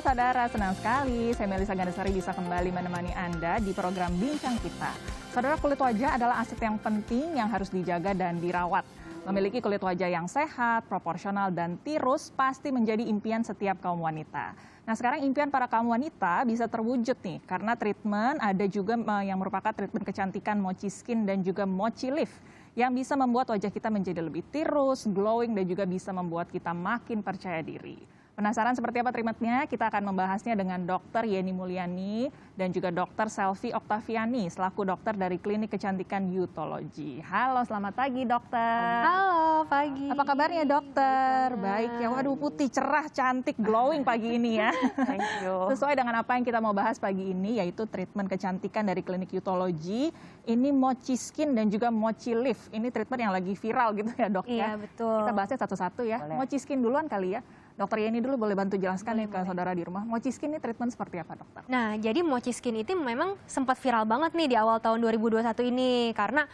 saudara, senang sekali saya Melisa Gandasari bisa kembali menemani Anda di program Bincang Kita. Saudara, kulit wajah adalah aset yang penting yang harus dijaga dan dirawat. Memiliki kulit wajah yang sehat, proporsional, dan tirus pasti menjadi impian setiap kaum wanita. Nah, sekarang impian para kaum wanita bisa terwujud nih, karena treatment ada juga yang merupakan treatment kecantikan Mochi Skin dan juga Mochi Lift yang bisa membuat wajah kita menjadi lebih tirus, glowing, dan juga bisa membuat kita makin percaya diri. Penasaran seperti apa treatmentnya? Kita akan membahasnya dengan Dr. Yeni Mulyani dan juga Dr. Selvi Oktaviani selaku dokter dari Klinik Kecantikan Youthology. Halo, selamat pagi dokter. Halo, pagi. Apa kabarnya dokter? Baik ya, waduh putih, cerah, cantik, glowing pagi ini ya. Thank you. Sesuai dengan apa yang kita mau bahas pagi ini, yaitu treatment kecantikan dari Klinik Youthology. Ini Mochi Skin dan juga Mochi Lift. Ini treatment yang lagi viral gitu ya dok ya. Iya, betul. Kita bahasnya satu-satu ya. Boleh. Mochi Skin duluan kali ya. Dokter Yeni dulu boleh bantu jelaskan nih ke saudara di rumah. Mochi Skin ini treatment seperti apa dokter? Nah, jadi Mochi Skin itu memang sempat viral banget nih di awal tahun 2021 ini. Karena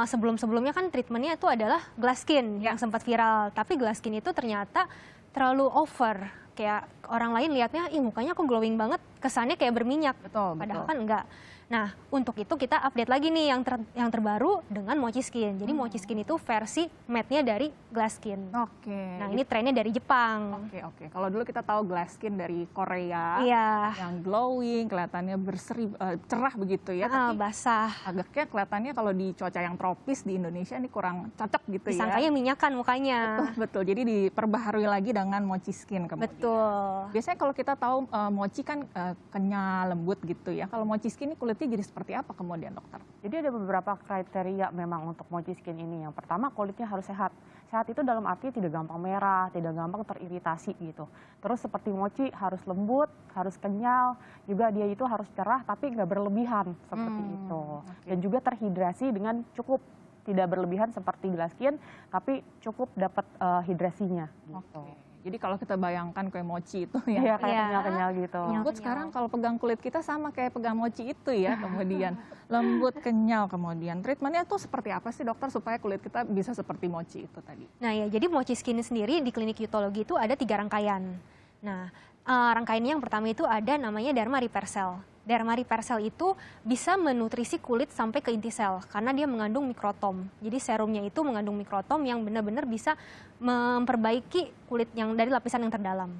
sebelum-sebelumnya kan treatmentnya itu adalah glass skin yang sempat viral. Tapi glass skin itu ternyata terlalu over. Kayak orang lain lihatnya, ih mukanya kok glowing banget, kesannya kayak berminyak. Betul, Padahal betul. kan enggak. Nah, untuk itu kita update lagi nih yang terbaru dengan Mochi Skin. Jadi Mochi Skin itu versi matte-nya dari glass skin. Oke. Nah, ini trennya dari Jepang. Oke. Kalau dulu kita tahu glass skin dari Korea, Iya. yang glowing, kelihatannya berseri, cerah begitu ya. Tapi Basah. agaknya kelihatannya kalau di cuaca yang tropis di Indonesia ini kurang cocok gitu ya. Disangkanya minyakan mukanya. Betul. Jadi diperbaharui lagi dengan Mochi Skin kemudian. Betul. Biasanya kalau kita tahu mochi kan kenyal, lembut gitu ya. Kalau Mochi Skin ini kulitnya jadi seperti apa kemudian dokter? Jadi ada beberapa kriteria memang untuk Mochi Skin ini. Yang pertama kulitnya harus sehat. Sehat itu dalam arti tidak gampang merah, tidak gampang teriritasi gitu. Terus seperti mochi harus lembut, harus kenyal, juga dia itu harus cerah tapi nggak berlebihan seperti itu. Oke. Dan juga terhidrasi dengan cukup, tidak berlebihan seperti glass skin, tapi cukup dapat hidrasinya gitu. Oke. Jadi kalau kita bayangkan kayak mochi itu ya, Iya, kayak Iya. kenyal-kenyal gitu. lembut sekarang kalau pegang kulit kita sama kayak pegang mochi itu ya, kemudian lembut, kenyal kemudian. Treatmentnya tuh seperti apa sih dokter supaya kulit kita bisa seperti mochi itu tadi? Nah ya, jadi Mochi Skin sendiri di klinik Youthology itu ada 3 rangkaian. Nah, rangkaian yang pertama itu ada namanya Derma Repair Cell. Derma Repair Cell itu bisa menutrisi kulit sampai ke inti sel karena dia mengandung mikrotom. Jadi serumnya itu mengandung mikrotom yang benar-benar bisa memperbaiki kulit yang dari lapisan yang terdalam.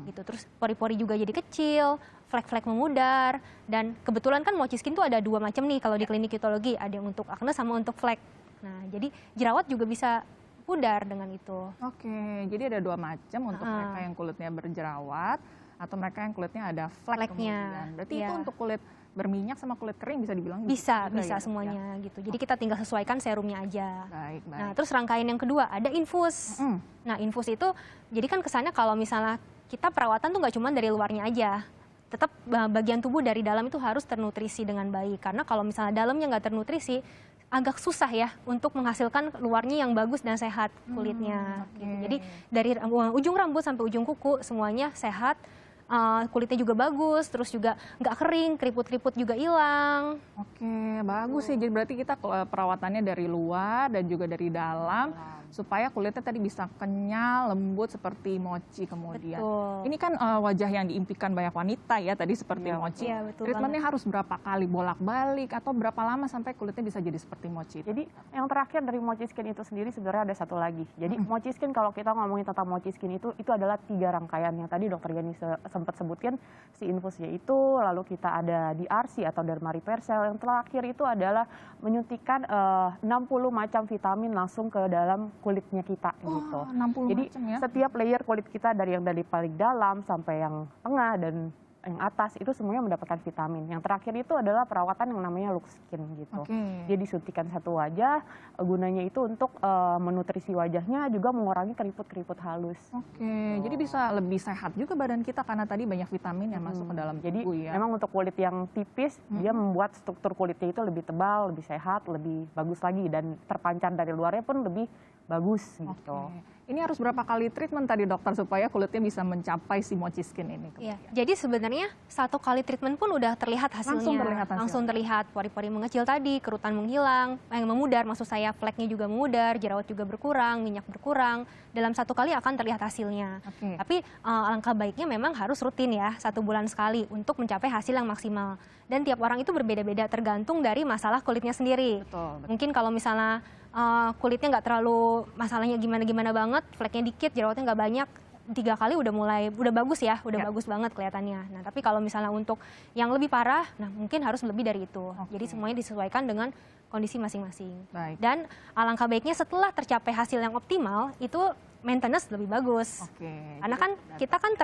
Gitu. Terus pori-pori juga jadi kecil, flek-flek memudar, dan kebetulan kan Mochi Skin tuh ada 2 macam nih kalau di klinik Youthology, ada yang untuk akne sama untuk flek. Nah, jadi jerawat juga bisa pudar dengan itu. Oke, jadi ada 2 macam untuk mereka yang kulitnya berjerawat atau mereka yang kulitnya ada flek Fleknya, kemudian. Berarti itu iya. untuk kulit berminyak sama kulit kering bisa dibilang Bisa juga ya, dok, semuanya ya? gitu. Jadi kita tinggal sesuaikan serumnya aja. Baik. Nah, terus rangkaian yang kedua ada infus. Nah, infus itu jadi kan kesannya kalau misalnya kita perawatan tuh nggak cuma dari luarnya aja. Tetap bagian tubuh dari dalam itu harus ternutrisi dengan baik. Karena kalau misalnya dalamnya nggak ternutrisi, agak susah ya untuk menghasilkan luarnya yang bagus dan sehat kulitnya. Oke. Gitu. Jadi dari ujung rambut sampai ujung kuku semuanya sehat. Kulitnya juga bagus, terus juga nggak kering, keriput-keriput juga hilang. Oke, bagus sih. Jadi berarti kita perawatannya dari luar dan juga dari dalam supaya kulitnya tadi bisa kenyal, lembut seperti mochi kemudian. Betul. Ini kan wajah yang diimpikan banyak wanita ya tadi seperti Iya, mochi. Iya, betul Treatmentnya harus berapa kali bolak-balik atau berapa lama sampai kulitnya bisa jadi seperti mochi? Jadi yang terakhir dari Mochi Skin itu sendiri sebenarnya ada satu lagi. Jadi Mochi Skin kalau kita ngomongin tentang Mochi Skin itu adalah 3 rangkaian yang tadi Dokter Yani sempat sebutkan, si infusnya itu, lalu kita ada DRC atau Derma Repair Cell. Yang terakhir itu adalah menyuntikkan 60 macam vitamin langsung ke dalam kulitnya kita gitu. 60 Jadi macam ya? setiap layer kulit kita dari paling dalam sampai yang tengah dan yang atas itu semuanya mendapatkan vitamin. Yang terakhir itu adalah perawatan yang namanya look skin gitu. Oke. Dia disuntikan satu wajah, gunanya itu untuk menutrisi wajahnya, juga mengurangi keriput-keriput halus. Oke, jadi bisa lebih sehat juga badan kita karena tadi banyak vitamin yang masuk ke dalam Jadi tubuh ya. memang untuk kulit yang tipis, dia membuat struktur kulitnya itu lebih tebal, lebih sehat, lebih bagus lagi, dan terpancar dari luarnya pun lebih bagus gitu. Oke. Ini harus berapa kali treatment tadi dokter supaya kulitnya bisa mencapai si mochi skin ini? Iya, jadi sebenarnya 1 kali treatment pun udah terlihat hasilnya. Langsung terlihat hasil. Langsung terlihat pori-pori mengecil tadi, kerutan menghilang, memudar, maksud saya fleknya juga memudar, jerawat juga berkurang, minyak berkurang. Dalam 1 kali akan terlihat hasilnya. Oke. Tapi alangkah baiknya memang harus rutin ya, 1 bulan sekali untuk mencapai hasil yang maksimal. Dan tiap orang itu berbeda-beda tergantung dari masalah kulitnya sendiri. Betul. Mungkin kalau misalnya kulitnya nggak terlalu masalahnya gimana-gimana banget, fleknya dikit, jerawatnya nggak banyak, 3 kali udah bagus ya, udah bagus banget kelihatannya. Nah, tapi kalau misalnya untuk yang lebih parah, nah mungkin harus lebih dari itu. Jadi semuanya disesuaikan dengan kondisi masing-masing. Baik. Dan alangkah baiknya setelah tercapai hasil yang optimal, itu maintenance lebih bagus. Oke. Karena kan kita kan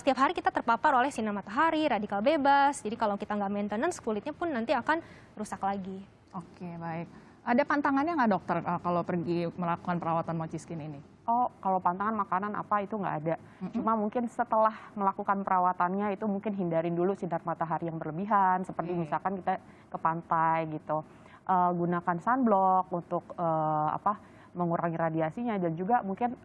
setiap hari kita terpapar oleh sinar matahari, radikal bebas. Jadi kalau kita nggak maintenance, kulitnya pun nanti akan rusak lagi. Oke, baik. Ada pantangannya nggak dokter kalau pergi melakukan perawatan mochi skin ini? Oh, kalau pantangan makanan apa itu nggak ada. Cuma mungkin setelah melakukan perawatannya itu mungkin hindarin dulu sinar matahari yang berlebihan, seperti misalkan kita ke pantai gitu. Gunakan sunblock untuk mengurangi radiasinya, dan juga mungkin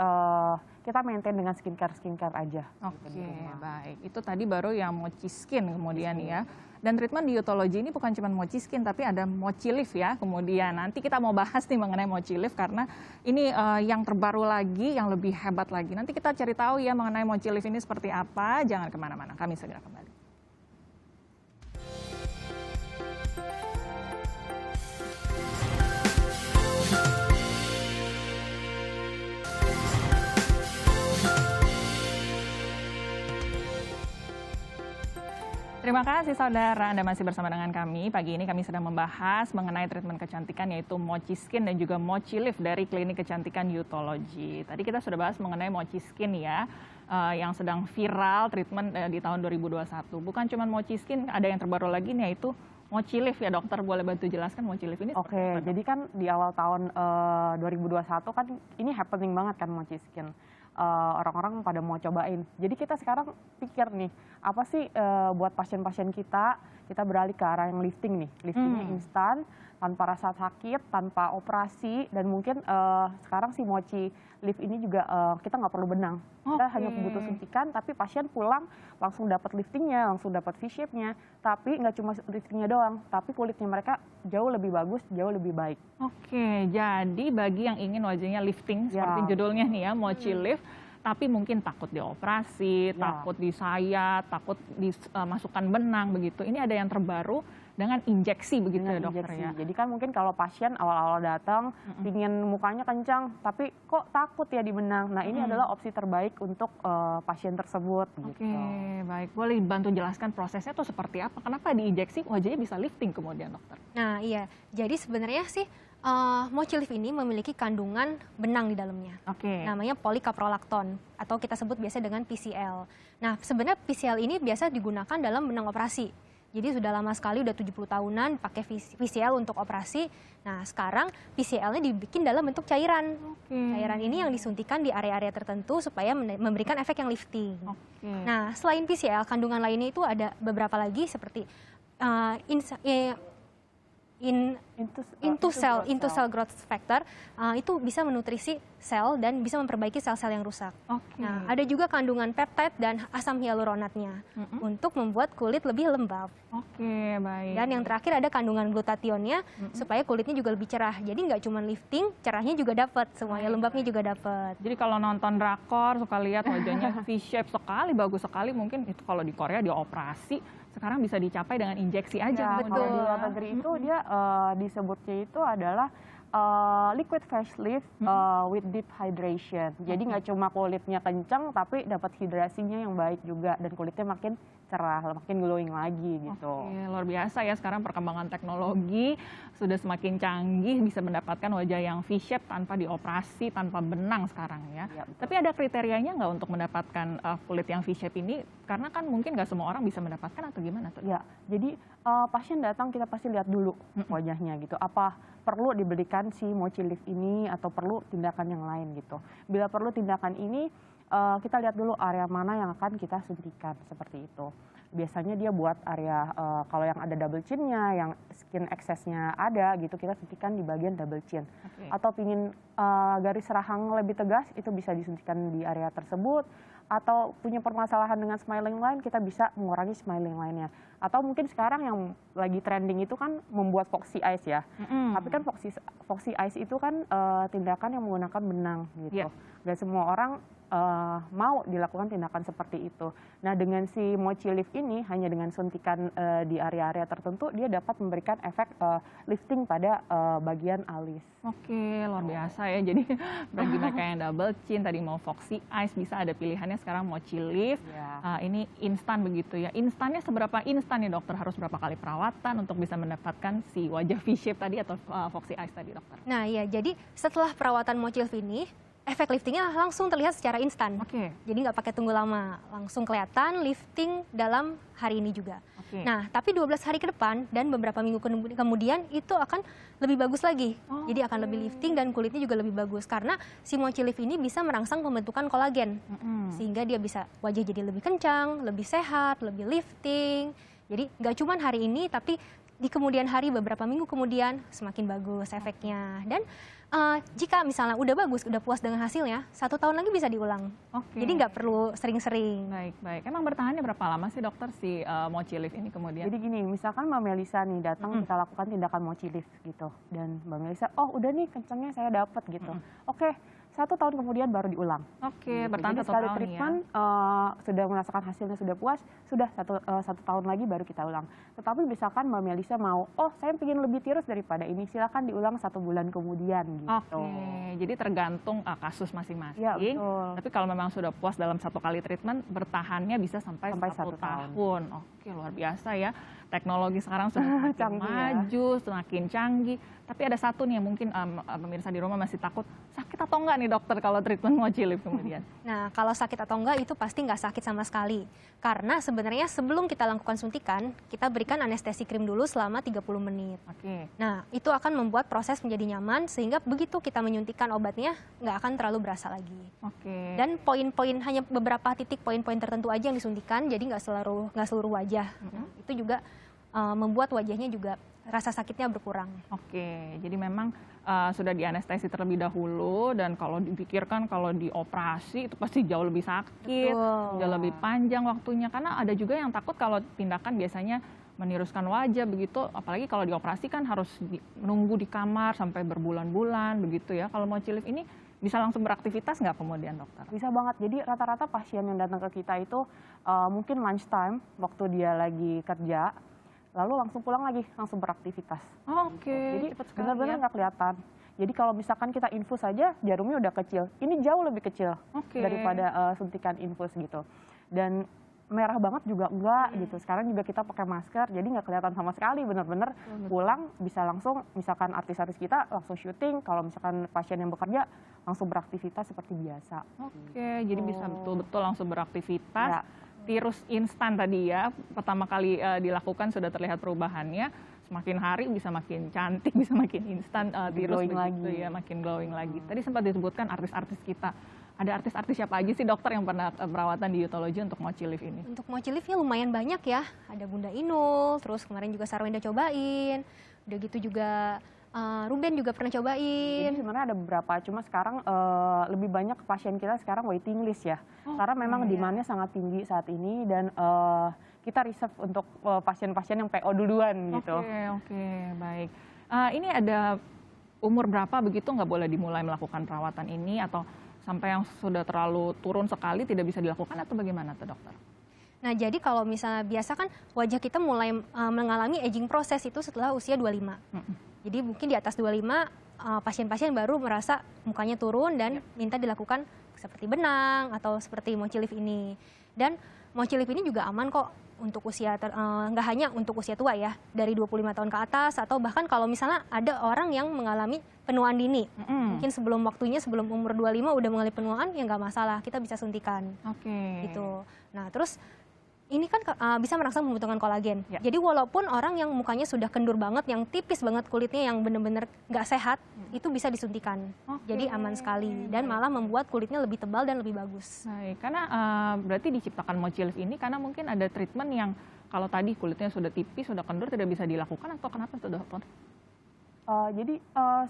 kita maintain dengan skincare aja. Oke, gitu di rumah. baik. Itu tadi baru yang mochi skin kemudian ya. Dan treatment di Utology ini bukan cuma mochi skin, tapi ada mochi lift ya. Kemudian nanti kita mau bahas nih mengenai mochi lift karena ini yang terbaru lagi, yang lebih hebat lagi. Nanti kita cari tahu ya mengenai mochi lift ini seperti apa. Jangan kemana-mana, kami segera kembali. Terima kasih saudara, Anda masih bersama dengan kami. Pagi ini kami sedang membahas mengenai treatment kecantikan yaitu mochi skin dan juga mochi lift dari klinik kecantikan Utology. Tadi kita sudah bahas mengenai mochi skin ya, yang sedang viral treatment di tahun 2021. Bukan cuma mochi skin, ada yang terbaru lagi nih yaitu mochi lift ya dokter. Boleh bantu jelaskan mochi lift ini? Oke, jadi kan di awal tahun 2021 kan ini happening banget kan mochi skin. Orang-orang pada mau cobain. Jadi kita sekarang pikir nih, apa sih buat pasien-pasien kita beralih ke arah yang lifting nih. Liftingnya instan, tanpa rasa sakit, tanpa operasi, dan mungkin sekarang si mochi lift ini juga kita nggak perlu benang. Kita hanya butuh suntikan, tapi pasien pulang langsung dapat liftingnya, langsung dapat V-shape-nya. Tapi nggak cuma liftingnya doang, tapi kulitnya mereka jauh lebih bagus, jauh lebih baik. Oke, jadi bagi yang ingin wajahnya lifting seperti judulnya nih ya, mochi lift, tapi mungkin takut dioperasi, takut disayat, takut dimasukkan benang begitu. Ini ada yang terbaru dengan injeksi begitu ya dokter ya. Jadi kan mungkin kalau pasien awal-awal datang ingin mukanya kencang, tapi kok takut ya di benang. Nah, ini adalah opsi terbaik untuk pasien tersebut gitu. Oke, baik. Boleh bantu jelaskan prosesnya tuh seperti apa? Kenapa diinjeksi wajahnya bisa lifting kemudian dokter? Nah iya, jadi sebenarnya sih mochi lift ini memiliki kandungan benang di dalamnya. Oke. Namanya polikaprolakton atau kita sebut biasa dengan PCL. Nah sebenarnya PCL ini biasa digunakan dalam benang operasi. Jadi sudah lama sekali, udah 70 tahunan pakai PCL untuk operasi. Nah sekarang PCL-nya dibikin dalam bentuk cairan. Cairan ini yang disuntikan di area-area tertentu supaya memberikan efek yang lifting. Nah selain PCL, kandungan lainnya itu ada beberapa lagi seperti into cell growth factor, itu bisa menutrisi sel dan bisa memperbaiki sel-sel yang rusak. Nah, ada juga kandungan peptide dan asam hyaluronatnya untuk membuat kulit lebih lembab. Oke, baik. Dan yang terakhir ada kandungan glutathionnya supaya kulitnya juga lebih cerah. Jadi nggak cuma lifting, cerahnya juga dapat, semuanya lembabnya juga dapat. Jadi kalau nonton drakor suka lihat wajahnya V-shape sekali, bagus sekali, mungkin itu kalau di Korea dioperasi, sekarang bisa dicapai dengan injeksi aja. Kalau di luar negeri itu dia disebutnya itu adalah liquid facelift with deep hydration. Jadi nggak cuma kulitnya kencang, tapi dapat hidrasinya yang baik juga, dan kulitnya makin cerah, makin glowing lagi gitu. Oke, luar biasa ya sekarang perkembangan teknologi sudah semakin canggih, bisa mendapatkan wajah yang V-shape tanpa dioperasi, tanpa benang sekarang ya. Tapi ada kriterianya nggak untuk mendapatkan kulit yang V-shape ini? Karena kan mungkin nggak semua orang bisa mendapatkan atau gimana tuh? Ya, jadi pasien datang kita pasti lihat dulu wajahnya gitu. Apa perlu diberikan si mochi lift ini atau perlu tindakan yang lain gitu. Bila perlu tindakan ini, kita lihat dulu area mana yang akan kita suntikan, seperti itu. Biasanya dia buat area, kalau yang ada double chin-nya, yang skin excess-nya ada gitu, kita suntikan di bagian double chin. Atau pingin garis rahang lebih tegas, itu bisa disuntikan di area tersebut. Atau punya permasalahan dengan smiling line, kita bisa mengurangi smiling line-nya. Atau mungkin sekarang yang lagi trending itu kan membuat Foxy Eyes ya. Tapi kan Foxy Eyes itu kan tindakan yang menggunakan benang gitu. Gak semua orang mau dilakukan tindakan seperti itu. Nah, dengan si Mochi Lift ini hanya dengan suntikan di area-area tertentu, dia dapat memberikan efek lifting pada bagian alis. Oke, luar biasa ya. Jadi bagi mereka yang double chin, tadi mau Foxy Eyes, bisa ada pilihannya sekarang Mochi Lift. Ini instan begitu ya. Instannya seberapa instan ya dokter? Harus berapa kali perawatan untuk bisa mendapatkan si wajah V-shape tadi atau Foxy Eyes tadi dokter? Nah ya, jadi setelah perawatan Mochi Lift ini, efek liftingnya langsung terlihat secara instan. Jadi nggak pakai tunggu lama, langsung kelihatan lifting dalam hari ini juga. Nah, tapi 12 hari ke depan dan beberapa minggu kemudian itu akan lebih bagus lagi. Jadi akan lebih lifting dan kulitnya juga lebih bagus karena si Mochi Lift ini bisa merangsang pembentukan kolagen. Sehingga dia bisa wajah jadi lebih kencang, lebih sehat, lebih lifting. Jadi nggak cuma hari ini tapi di kemudian hari beberapa minggu kemudian semakin bagus efeknya. Dan jika misalnya udah bagus, udah puas dengan hasilnya, 1 tahun lagi bisa diulang. Jadi nggak perlu sering-sering. Baik. Emang bertahannya berapa lama sih dokter si Mochi Lift ini kemudian? Jadi gini, misalkan Mbak Melisa nih datang kita lakukan tindakan Mochi Lift gitu. Dan Mbak Melisa, oh udah nih kencangnya saya dapat gitu. Oke, 1 tahun kemudian baru diulang. Bertahan 1 Jadi sekali tahun treatment sudah merasakan hasilnya sudah puas, sudah 1 tahun lagi baru kita ulang. Tetapi misalkan Mbak Melisa mau, oh saya ingin lebih tirus daripada ini, silakan diulang 1 bulan kemudian gitu. Jadi tergantung kasus masing-masing. Ya, betul. Tapi kalau memang sudah puas dalam 1 kali treatment, bertahannya bisa sampai 1 tahun. Oke, luar biasa ya. Teknologi sekarang sudah semakin maju, semakin canggih. Tapi ada satu nih yang mungkin pemirsa di rumah masih takut, sakit atau enggak nih dokter kalau treatment Mochi Lift kemudian? Nah, kalau sakit atau enggak itu pasti nggak sakit sama sekali. Karena sebenarnya sebelum kita lakukan suntikan, kita berikan anestesi krim dulu selama 30 menit. Nah, itu akan membuat proses menjadi nyaman sehingga begitu kita menyuntikkan obatnya nggak akan terlalu berasa lagi. Dan poin-poin, hanya beberapa titik poin-poin tertentu aja yang disuntikan, jadi nggak seluruh wajah. Itu juga membuat wajahnya juga rasa sakitnya berkurang. Jadi memang sudah dianestesi terlebih dahulu dan kalau dipikirkan kalau dioperasi itu pasti jauh lebih sakit, jauh lebih panjang waktunya. Karena ada juga yang takut kalau tindakan biasanya meniruskan wajah begitu, apalagi kalau dioperasi kan harus menunggu di kamar sampai berbulan-bulan begitu ya. Kalau Mochi Lift ini bisa langsung beraktivitas nggak kemudian dokter? Bisa banget. Jadi rata-rata pasien yang datang ke kita itu mungkin lunch time waktu dia lagi kerja, lalu langsung pulang lagi, langsung beraktivitas. Jadi benar-benar nggak kelihatan. Jadi kalau misalkan kita infus saja, jarumnya udah kecil. Ini jauh lebih kecil daripada suntikan infus gitu. Dan merah banget juga enggak gitu. Sekarang juga kita pakai masker, jadi nggak kelihatan sama sekali. Benar-benar pulang bisa langsung, misalkan artis-artis kita langsung syuting. Kalau misalkan pasien yang bekerja, langsung beraktivitas seperti biasa. Jadi bisa betul-betul langsung beraktivitas. Tirus instan tadi ya, pertama kali dilakukan sudah terlihat perubahannya, semakin hari bisa makin cantik, bisa makin instan, tirus begitu ya, makin glowing lagi. Tadi sempat disebutkan artis-artis kita. Ada artis-artis siapa aja sih dokter yang pernah perawatan di Youthology untuk Mochi Lift ini? Untuk Mochi Liftnya lumayan banyak ya, ada Bunda Inul, terus kemarin juga Sarwenda cobain, udah gitu juga Ruben juga pernah cobain. Jadi sebenarnya ada beberapa, cuma sekarang lebih banyak pasien kita sekarang waiting list ya. Karena memang demand-nya sangat tinggi saat ini dan kita reserve untuk pasien-pasien yang PO duluan gitu. Baik. Ini ada umur berapa begitu nggak boleh dimulai melakukan perawatan ini atau sampai yang sudah terlalu turun sekali tidak bisa dilakukan atau bagaimana tuh dokter? Nah, jadi kalau misalnya biasa kan wajah kita mulai mengalami aging proses itu setelah usia 25. Jadi mungkin di atas 25 pasien-pasien baru merasa mukanya turun dan minta dilakukan seperti benang atau seperti Mochi Lift ini. Dan Mochi Lift ini juga aman kok untuk usia, nggak hanya untuk usia tua ya, dari 25 tahun ke atas atau bahkan kalau misalnya ada orang yang mengalami penuaan dini. Mungkin sebelum waktunya, sebelum umur 25 udah mengalami penuaan, ya nggak masalah, kita bisa suntikan. Gitu. Nah, terus ini kan bisa merangsang pembentukan kolagen. Jadi walaupun orang yang mukanya sudah kendur banget, yang tipis banget kulitnya, yang benar-benar nggak sehat, itu bisa disuntikan. Jadi aman sekali dan malah membuat kulitnya lebih tebal dan lebih bagus. Baik, karena berarti diciptakan Mochi Lift ini karena mungkin ada treatment yang kalau tadi kulitnya sudah tipis, sudah kendur tidak bisa dilakukan atau kenapa tuh dokter?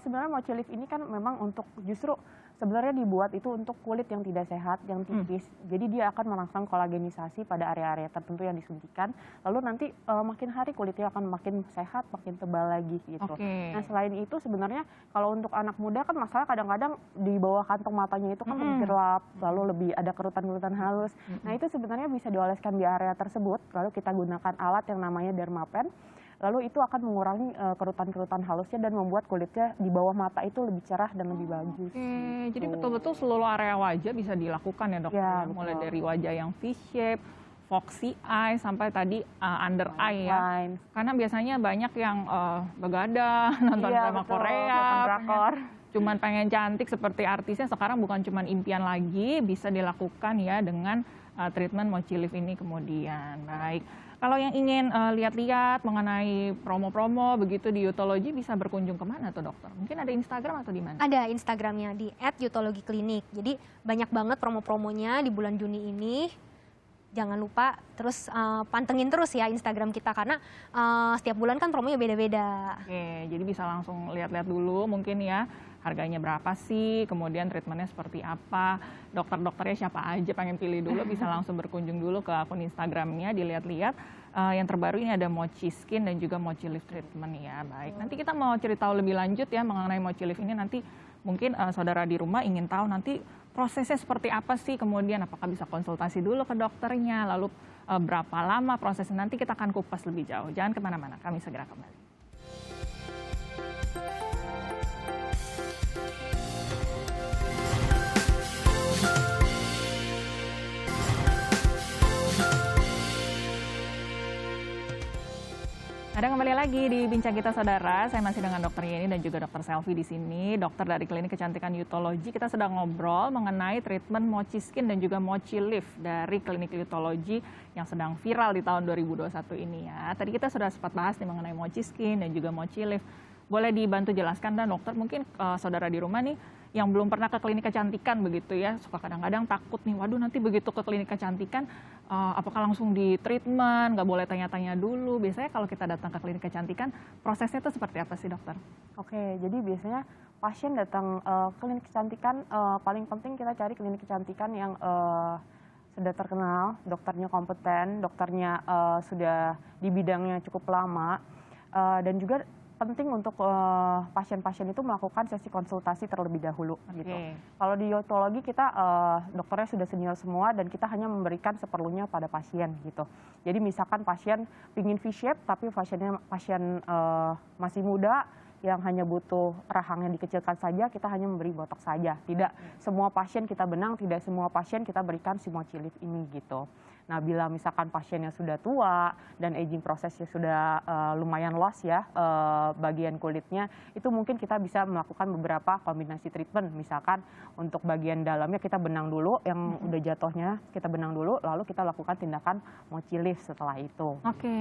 Sebenarnya mochi lift ini kan memang untuk justru sebenarnya dibuat itu untuk kulit yang tidak sehat, yang tipis. Jadi dia akan merangsang kolagenisasi pada area-area tertentu yang disuntikan. Lalu nanti makin hari kulitnya akan makin sehat, makin tebal lagi gitu. Nah selain itu sebenarnya kalau untuk anak muda kan masalah kadang-kadang di bawah kantong matanya itu kan lebih gelap, lalu lebih ada kerutan-kerutan halus. Nah itu sebenarnya bisa dioleskan di area tersebut. Lalu kita gunakan alat yang namanya dermapen. Lalu itu akan mengurangi kerutan-kerutan halusnya dan membuat kulitnya di bawah mata itu lebih cerah dan lebih bagus. Gitu. Jadi betul-betul seluruh area wajah bisa dilakukan ya dokter, Ya, mulai betul. dari wajah yang V-shape, foxy eye, sampai tadi under eye ya. Lines. Karena biasanya banyak yang begadang, nonton Iya, drama betul, Korea, nonton drakor. cuman pengen cantik seperti artisnya, sekarang bukan cuman impian lagi, bisa dilakukan ya dengan treatment mochi lift ini kemudian. Baik. Kalau yang ingin lihat-lihat mengenai promo-promo begitu di Utologi bisa berkunjung kemana tuh dokter? Mungkin ada Instagram atau di mana? Ada Instagramnya di @utologiklinik. Jadi banyak banget promo-promonya di bulan Juni ini. Jangan lupa terus pantengin terus ya Instagram kita karena setiap bulan kan promonya beda-beda. Oke, jadi bisa langsung lihat-lihat dulu mungkin ya harganya berapa sih, kemudian treatmentnya seperti apa, dokter-dokternya siapa aja, pengen pilih dulu bisa langsung berkunjung dulu ke akun Instagramnya, dilihat-lihat. Yang terbaru ini ada Mochi Skin dan juga Mochi Lift Treatment ya. Baik, nanti kita mau cerita lebih lanjut ya mengenai Mochi Lift ini, nanti mungkin saudara di rumah ingin tahu nanti prosesnya seperti apa sih, kemudian apakah bisa konsultasi dulu ke dokternya, lalu berapa lama prosesnya, nanti kita akan kupas lebih jauh. Jangan kemana-mana, kami segera kembali. Ada kembali lagi di Bincang Kita Saudara, saya masih dengan Dokter Yeni dan juga Dokter Selvi di sini, dokter dari Klinik Kecantikan Utologi. Kita sedang ngobrol mengenai treatment Mochi Skin dan juga Mochi Lift dari Klinik Utologi yang sedang viral di tahun 2021 ini ya. Tadi kita sudah sempat bahas nih mengenai Mochi Skin dan juga Mochi Lift. Boleh dibantu jelaskan dan dokter, mungkin saudara di rumah nih yang belum pernah ke klinik kecantikan begitu ya, suka kadang-kadang takut nih, waduh nanti begitu ke klinik kecantikan apakah langsung di treatment, nggak boleh tanya-tanya dulu. Biasanya kalau kita datang ke klinik kecantikan prosesnya itu seperti apa sih dokter? Oke, jadi biasanya pasien datang klinik kecantikan, paling penting kita cari klinik kecantikan yang sudah terkenal, dokternya kompeten, dokternya sudah di bidangnya cukup lama, dan juga penting untuk pasien-pasien itu melakukan sesi konsultasi terlebih dahulu gitu. Kalau di Utologi kita dokternya sudah senior semua dan kita hanya memberikan seperlunya pada pasien gitu. Jadi misalkan pasien pingin V-shape tapi pasien masih muda yang hanya butuh rahangnya dikecilkan saja, kita hanya memberi botox saja. Tidak semua pasien kita benang, tidak semua pasien kita berikan si Mochi Lift ini gitu. Nah, bila misalkan pasiennya sudah tua dan aging prosesnya sudah lumayan loss ya bagian kulitnya, itu mungkin kita bisa melakukan beberapa kombinasi treatment. Misalkan untuk bagian dalamnya kita benang dulu, yang udah jatuhnya kita benang dulu, lalu kita lakukan tindakan Mochi Lift setelah itu. Oke,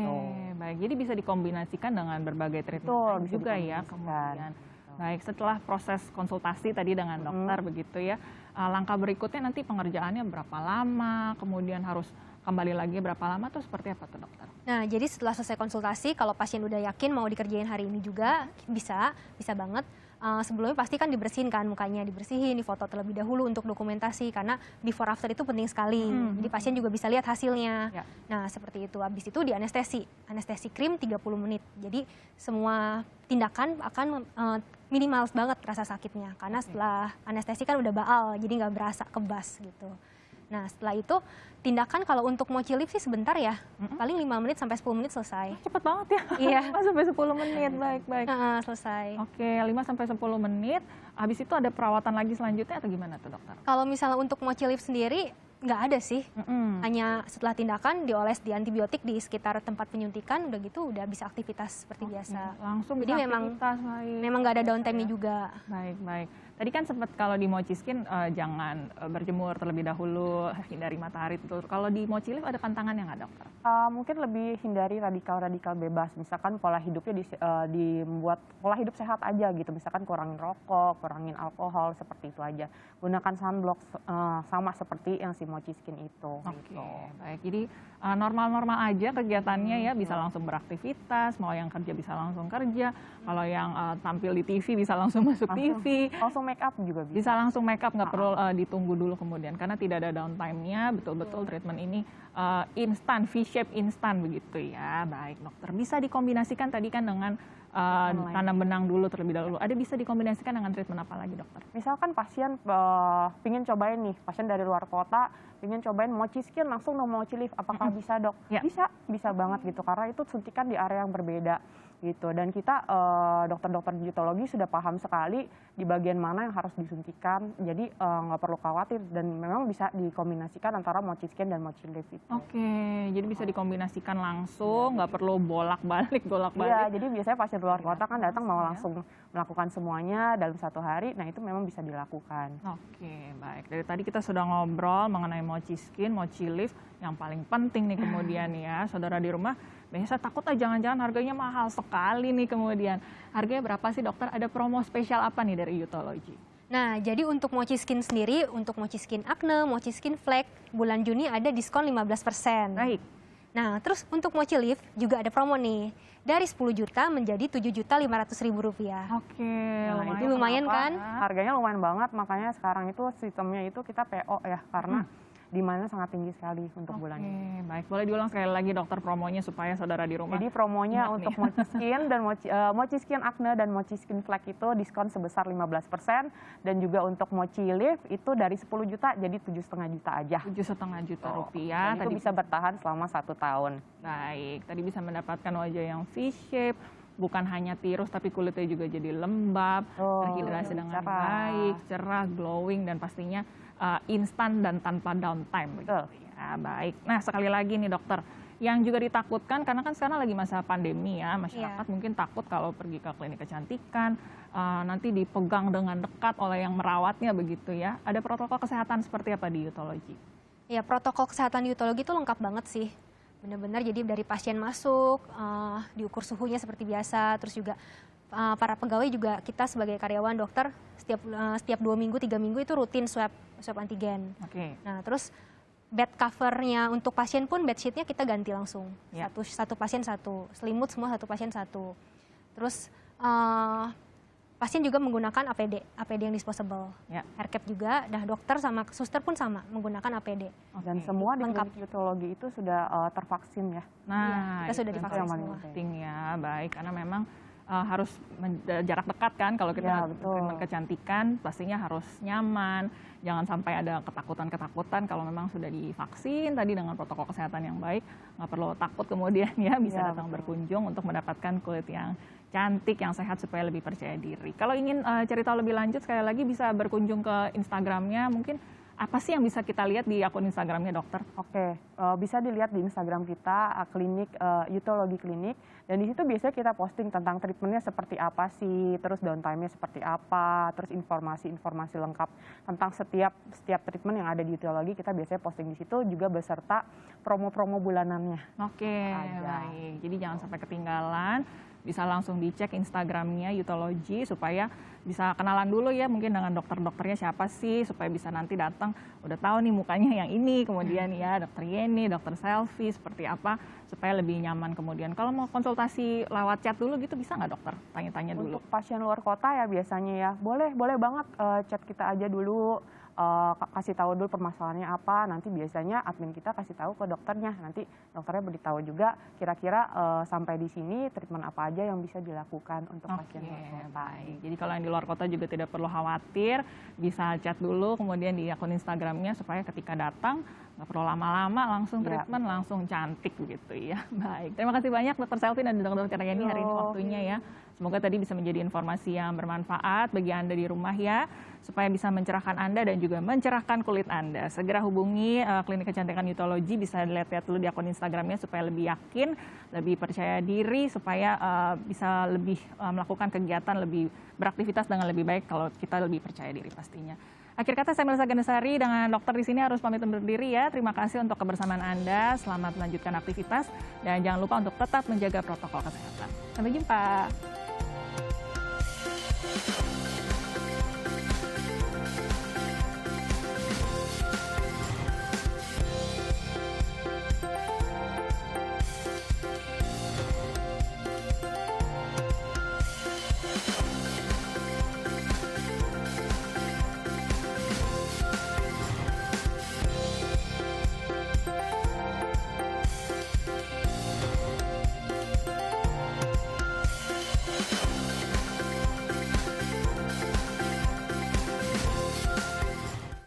baik. Jadi bisa dikombinasikan dengan berbagai treatment juga ya kemudian. Baik, setelah proses konsultasi tadi dengan dokter begitu ya, langkah berikutnya nanti pengerjaannya berapa lama, kemudian harus kembali lagi berapa lama tuh seperti apa tuh dokter? Nah, jadi setelah selesai konsultasi, kalau pasien udah yakin mau dikerjain hari ini juga, bisa banget. Sebelumnya pasti kan dibersihin kan mukanya, dibersihin, difoto terlebih dahulu untuk dokumentasi, karena before after itu penting sekali. Jadi pasien juga bisa lihat hasilnya. Ya. Nah, seperti itu. Habis itu di anestesi krim 30 menit. Jadi semua tindakan akan minimal banget rasa sakitnya, karena setelah anestesi kan udah baal, jadi nggak berasa kebas gitu. Nah, setelah itu tindakan kalau untuk Mochi Lift sih sebentar ya, paling 5 menit sampai 10 menit selesai. Cepet banget ya. Iya. 5 sampai 10 menit, baik. Selesai. Oke, 5 sampai 10 menit. Habis itu ada perawatan lagi selanjutnya atau gimana tuh dokter? Kalau misalnya untuk Mochi Lift sendiri nggak ada sih. Hanya setelah tindakan dioles di antibiotik di sekitar tempat penyuntikan, udah gitu udah bisa aktivitas seperti biasa. Langsung Jadi bisa memang aktivitas, baik. nggak ada downtime-nya juga. Baik. Tadi kan sempat kalau di Mochi Skin jangan berjemur terlebih dahulu, hindari matahari. Kalau di Mochi Lift ada pantangannya nggak dokter? Mungkin lebih hindari radikal-radikal bebas, misalkan pola hidupnya dibuat pola hidup sehat aja gitu, misalkan kurangin rokok, kurangin alkohol, seperti itu aja. Gunakan sunblock sama seperti yang si Mochi Skin itu. Oke, Gitu. baik. Jadi normal-normal aja kegiatannya ya, bisa langsung beraktivitas, mau yang kerja bisa langsung kerja, kalau yang tampil di TV bisa langsung masuk TV. Langsung make up juga bisa. Bisa langsung make up, nggak perlu ditunggu dulu kemudian, karena tidak ada downtime-nya, betul-betul treatment ini instan, V-shape instan begitu ya. Baik dokter, bisa dikombinasikan tadi kan dengan tanam benang dulu terlebih dahulu. Ada bisa dikombinasikan dengan treatment apa lagi dokter? Misalkan pasien pingin cobain nih, pasien dari luar kota, pingin cobain Mochi Skin langsung no Mochi Lift, apakah bisa dok? Ya. Bisa banget gitu, karena itu suntikan di area yang berbeda gitu. Dan kita dokter-dokter dietologi sudah paham sekali di bagian mana yang harus disuntikan, jadi nggak perlu khawatir dan memang bisa dikombinasikan antara Mochi Skin dan Mochi Lift itu. Oke, jadi bisa dikombinasikan langsung, nggak perlu bolak-balik. Iya, jadi biasanya pasien luar kota kan datang mau langsung melakukan semuanya dalam 1 hari, nah itu memang bisa dilakukan. Oke, baik. Dari tadi kita sudah ngobrol mengenai Mochi Skin, Mochi Lift, yang paling penting nih kemudian ya, saudara di rumah, biasa takut jangan-jangan harganya mahal sekali nih kemudian. Harganya berapa sih dokter? Ada promo spesial apa nih dari Utology? Nah, jadi untuk Mochi Skin sendiri, untuk Mochi Skin Acne, Mochi Skin Flek, bulan Juni ada diskon 15%. Baik. Nah, terus untuk Mochi Lift juga ada promo nih. Dari 10 juta menjadi 7.500.000 rupiah. Oke, Nah, itu lumayan kan? Harganya lumayan banget, makanya sekarang itu sistemnya itu kita PO ya, karena demandnya sangat tinggi sekali untuk bulan ini. Oke, baik. Boleh diulang sekali lagi dokter promonya supaya saudara di rumah. Jadi promonya ingat untuk nih. Mochi Skin dan Mochi Skin Acne dan Mochi Skin Flek itu diskon sebesar 15%, dan juga untuk Mochi Lift itu dari 10 juta jadi 7,5 juta aja. 7,5 juta rupiah. Dan itu bisa bertahan selama 1 tahun. Baik, tadi bisa mendapatkan wajah yang V-shape, bukan hanya tirus tapi kulitnya juga jadi lembab, terhidrasi dengan cerah. baik, cerah, glowing, dan pastinya instan dan tanpa downtime begitu ya. Baik. Nah, sekali lagi nih dokter, yang juga ditakutkan karena kan sekarang lagi masa pandemi ya, masyarakat mungkin takut kalau pergi ke klinik kecantikan nanti dipegang dengan dekat oleh yang merawatnya begitu ya. Ada protokol kesehatan seperti apa di Utology? Ya, protokol kesehatan di Utologi itu lengkap banget sih. Benar-benar jadi dari pasien masuk, diukur suhunya seperti biasa, terus juga para pegawai juga kita sebagai karyawan dokter setiap 2 minggu, 3 minggu itu rutin swab antigen. Oke. Nah, terus bed covernya untuk pasien pun bed sheetnya kita ganti langsung. Ya. Satu pasien satu, selimut semua satu pasien satu. Terus pasien juga menggunakan APD yang disposable. Ya. Haircap juga, dokter sama suster pun sama menggunakan APD. Dan semua di lengkap. klinik Utologi itu sudah tervaksin ya. Nah, kita sudah itu divaksin yang paling semua. penting ya, baik, karena memang harus jarak dekat kan kalau kita treatment kecantikan, pastinya harus nyaman, jangan sampai ada ketakutan kalau memang sudah divaksin tadi dengan protokol kesehatan yang baik, nggak perlu takut kemudian ya bisa datang berkunjung untuk mendapatkan kulit yang cantik, yang sehat supaya lebih percaya diri. Kalau ingin cerita lebih lanjut sekali lagi bisa berkunjung ke Instagramnya, mungkin apa sih yang bisa kita lihat di akun Instagramnya dokter? Oke, bisa dilihat di Instagram kita, klinik Utologi Klinik. Dan di situ biasanya kita posting tentang treatmentnya seperti apa sih, terus downtime-nya seperti apa, terus informasi-informasi lengkap tentang setiap treatment yang ada di Utologi, kita biasanya posting di situ juga beserta promo-promo bulanannya. Oke, baik. Jadi jangan sampai ketinggalan. Bisa langsung dicek Instagramnya Utology supaya bisa kenalan dulu ya mungkin dengan dokter-dokternya siapa sih, supaya bisa nanti datang udah tahu nih mukanya yang ini, kemudian ya dokter Yeni, dokter Selfie seperti apa supaya lebih nyaman kemudian. Kalau mau konsultasi lewat chat dulu gitu bisa nggak dokter? Tanya-tanya dulu. Untuk pasien luar kota ya biasanya ya boleh banget chat kita aja dulu. Kasih tahu dulu permasalahannya apa, nanti biasanya admin kita kasih tahu ke dokternya, nanti dokternya beritahu juga kira-kira sampai di sini treatment apa aja yang bisa dilakukan untuk pasien luar kota. Baik. Jadi kalau yang di luar kota juga tidak perlu khawatir, bisa chat dulu kemudian di akun Instagramnya supaya ketika datang nggak perlu lama-lama, langsung treatment, langsung cantik begitu ya. Baik, terima kasih banyak Dokter Selvi dan Dokter Yeni hari ini waktunya ya. Semoga tadi bisa menjadi informasi yang bermanfaat bagi Anda di rumah ya, supaya bisa mencerahkan Anda dan juga mencerahkan kulit Anda. Segera hubungi Klinik Kecantikan Yutologi, bisa dilihat-lihat dulu di akun Instagramnya supaya lebih yakin, lebih percaya diri, supaya bisa lebih melakukan kegiatan, lebih beraktivitas dengan lebih baik kalau kita lebih percaya diri pastinya. Akhir kata, saya Melisa Ganesari dengan dokter di sini harus pamit undur diri ya. Terima kasih untuk kebersamaan Anda. Selamat melanjutkan aktivitas dan jangan lupa untuk tetap menjaga protokol kesehatan. Sampai jumpa.